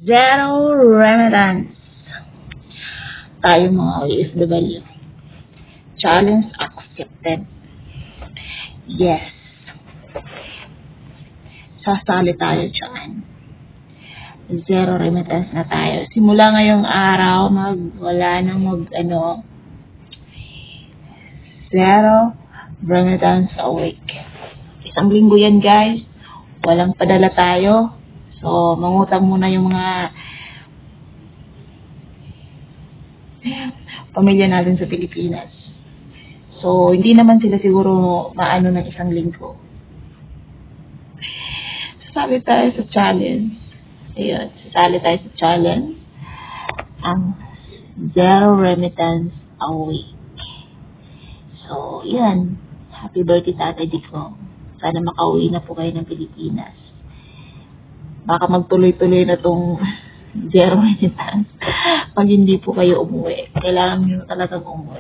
Zero remittance. Tayo mga OFW. Challenge accepted. Yes. Sasali tayo dyan. Zero remittance na tayo. Simula ngayong araw, wala nang zero remittance a week. Isang linggo yan, guys. Walang padala tayo. So, mangutang muna yung mga pamilya natin sa Pilipinas. So, hindi naman sila siguro maano ng isang linggo. Sasali tayo sa challenge. Ayun, sasali tayo sa challenge. Ang zero remittance a week. So, yan. Happy birthday, Tatay Diko. Sana makauwi na po kayo ng Pilipinas. Baka magtuloy-tuloy na tong zero remittance pag hindi po kayo umuwi. Kailangan nyo talagang umuwi.